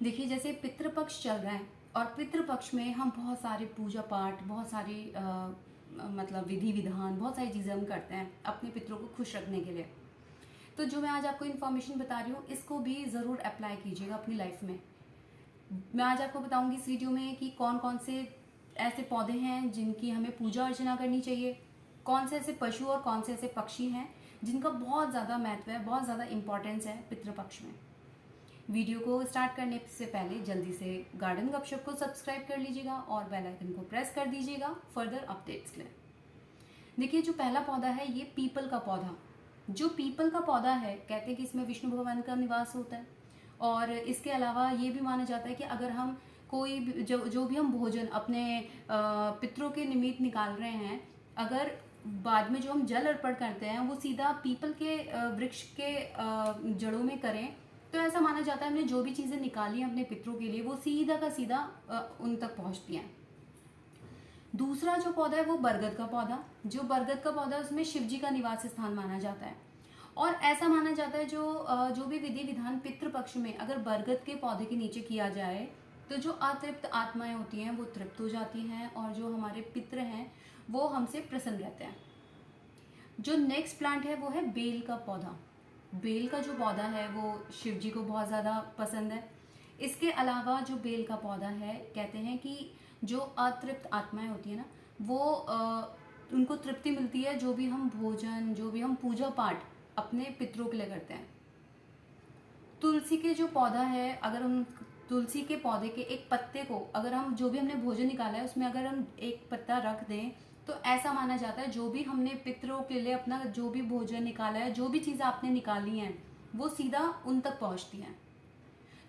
देखिए, जैसे पितृपक्ष चल रहा है और पितृपक्ष में हम बहुत सारे पूजा पाठ, बहुत सारे मतलब विधि विधान, बहुत सारी चीज़ें हम करते हैं अपने पितरों को खुश रखने के लिए। तो जो मैं आज आपको इन्फॉर्मेशन बता रही हूँ, इसको भी ज़रूर अप्लाई कीजिएगा अपनी लाइफ में। मैं आज आपको बताऊंगी इस वीडियो में कि कौन कौन से ऐसे पौधे हैं जिनकी हमें पूजा अर्चना करनी चाहिए, कौन से ऐसे पशु और कौन से ऐसे पक्षी हैं जिनका बहुत ज़्यादा महत्व है, बहुत ज़्यादा इंपॉर्टेंस है पितृपक्ष में। वीडियो को स्टार्ट करने से पहले जल्दी से गार्डन गपशप को सब्सक्राइब कर लीजिएगा और बेल आइकन को प्रेस कर दीजिएगा फर्दर अपडेट्स के लिए। देखिए, जो पहला पौधा है ये पीपल का पौधा। जो पीपल का पौधा है, कहते हैं कि इसमें विष्णु भगवान का निवास होता है। और इसके अलावा ये भी माना जाता है कि अगर हम कोई भी जो भी हम भोजन अपने पितरों के निमित्त निकाल रहे हैं, अगर बाद में जो हम जल अर्पण करते हैं वो सीधा पीपल के वृक्ष के जड़ों में करें, तो ऐसा माना जाता है हमने जो भी चीज़ें निकाली हैं अपने पितरों के लिए वो सीधा का सीधा उन तक पहुंचती हैं। दूसरा जो पौधा है वो बरगद का पौधा। जो बरगद का पौधा है उसमें शिव जी का निवास स्थान माना जाता है। और ऐसा माना जाता है जो भी विधि विधान पितृपक्ष में अगर बरगद के पौधे के नीचे किया जाए तो जो अतृप्त आत्माएं होती हैं वो तृप्त हो जाती हैं और जो हमारे पितृ हैं वो हमसे प्रसन्न रहते हैं। जो नेक्स्ट प्लांट है वो है बेल का पौधा। बेल का जो पौधा है वो शिव जी को बहुत ज़्यादा पसंद है। इसके अलावा जो बेल का पौधा है, कहते हैं कि जो अतृप्त आत्माएं होती है ना, वो उनको तृप्ति मिलती है जो भी हम भोजन, जो भी हम पूजा पाठ अपने पितरों के लिए करते हैं। तुलसी के जो पौधा है, अगर हम तुलसी के पौधे के एक पत्ते को अगर हम जो भी हमने भोजन निकाला है उसमें अगर हम एक पत्ता रख दें तो ऐसा माना जाता है जो भी हमने पितरों के लिए अपना जो भी भोजन निकाला है, जो भी चीज़ें आपने निकाली हैं वो सीधा उन तक पहुंचती हैं।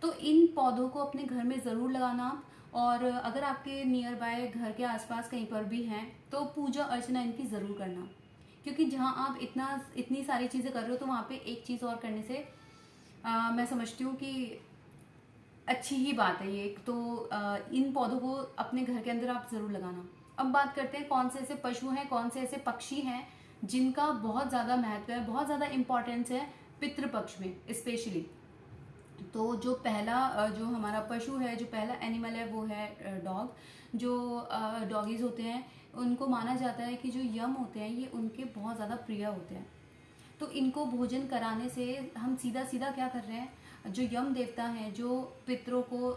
तो इन पौधों को अपने घर में ज़रूर लगाना। और अगर आपके नियर बाय घर के आसपास कहीं पर भी हैं तो पूजा अर्चना इनकी ज़रूर करना, क्योंकि जहाँ आप इतनी सारी चीज़ें कर रहे हो तो वहाँ पे एक चीज़ और करने से मैं समझती हूँ कि अच्छी ही बात है ये। तो इन पौधों को अपने घर के अंदर आप ज़रूर लगाना। अब बात करते हैं कौन से ऐसे पशु हैं, कौन से ऐसे पक्षी हैं जिनका बहुत ज़्यादा महत्व है, बहुत ज़्यादा इम्पोर्टेंस है पितृपक्ष में स्पेशली। तो जो पहला जो हमारा पशु है, जो पहला एनिमल है वो है डॉग। जो डॉगीज़ होते हैं उनको माना जाता है कि जो यम होते हैं ये उनके बहुत ज़्यादा प्रिय होते हैं। तो इनको भोजन कराने से हम सीधा सीधा क्या कर रहे हैं, जो यम देवता हैं जो पितरों को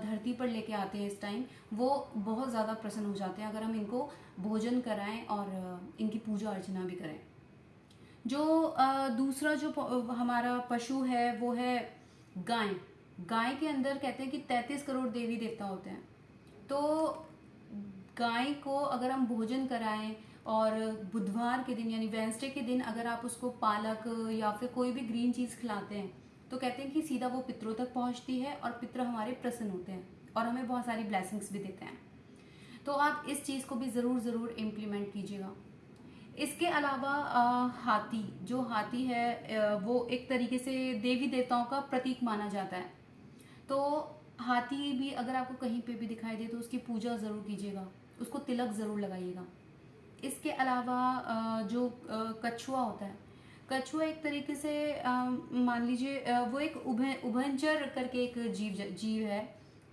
धरती पर लेके आते हैं इस टाइम, वो बहुत ज़्यादा प्रसन्न हो जाते हैं अगर हम इनको भोजन कराएं और इनकी पूजा अर्चना भी करें। जो दूसरा जो हमारा पशु है वो है गाय। गाय के अंदर कहते हैं कि 33 करोड़ देवी देवता होते हैं। तो गाय को अगर हम भोजन कराएं और बुधवार के दिन यानी वेंसडे के दिन अगर आप उसको पालक या फिर कोई भी ग्रीन चीज़ खिलाते हैं तो कहते हैं कि सीधा वो पितरों तक पहुंचती है और पितर हमारे प्रसन्न होते हैं और हमें बहुत सारी ब्लेसिंग्स भी देते हैं। तो आप इस चीज़ को भी ज़रूर ज़रूर इम्प्लीमेंट कीजिएगा। इसके अलावा हाथी, जो हाथी है वो एक तरीके से देवी देवताओं का प्रतीक माना जाता है। तो हाथी भी अगर आपको कहीं पे भी दिखाई दे तो उसकी पूजा ज़रूर कीजिएगा, उसको तिलक ज़रूर लगाइएगा। इसके अलावा जो कछुआ होता है, कछुआ एक तरीके से मान लीजिए वो एक उभयचर करके एक जीव है।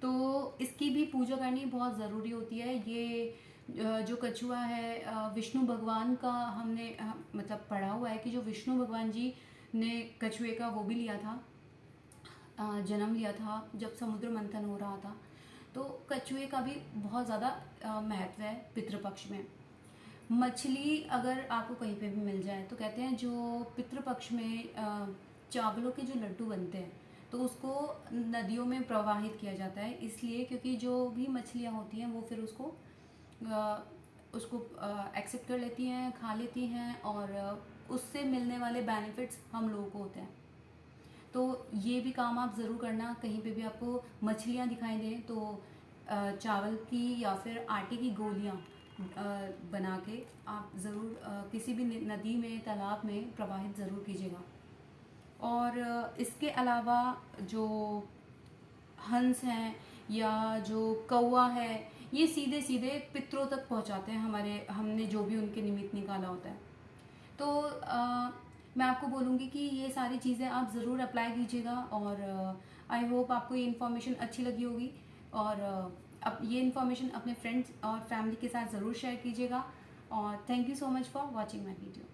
तो इसकी भी पूजा करनी बहुत ज़रूरी होती है। ये जो कछुआ है विष्णु भगवान का हमने मतलब पढ़ा हुआ है कि जो विष्णु भगवान जी ने कछुए का वो भी लिया था, जन्म लिया था जब समुद्र मंथन हो रहा था। तो कछुए का भी बहुत ज़्यादा महत्व है पितृपक्ष में। मछली अगर आपको कहीं पे भी मिल जाए तो कहते हैं जो पितृपक्ष में चावलों के जो लड्डू बनते हैं तो उसको नदियों में प्रवाहित किया जाता है, इसलिए क्योंकि जो भी मछलियाँ होती हैं वो फिर उसको एक्सेप्ट कर लेती हैं, खा लेती हैं और उससे मिलने वाले बेनिफिट्स हम लोगों को होते हैं। तो ये भी काम आप ज़रूर करना। कहीं पे भी आपको मछलियाँ दिखाई दें तो चावल की या फिर आटे की गोलियाँ बना के आप ज़रूर किसी भी नदी में, तालाब में प्रवाहित ज़रूर कीजिएगा। और इसके अलावा जो हंस हैं या जो कौवा है, ये सीधे सीधे पितरों तक पहुंचाते हैं हमने जो भी उनके निमित्त निकाला होता है। तो मैं आपको बोलूँगी कि ये सारी चीज़ें आप ज़रूर अप्लाई कीजिएगा, और आई होप आपको ये इन्फॉर्मेशन अच्छी लगी होगी। और अब ये इन्फॉर्मेशन अपने फ्रेंड्स और फैमिली के साथ ज़रूर शेयर कीजिएगा। और thank you so much for watching my video.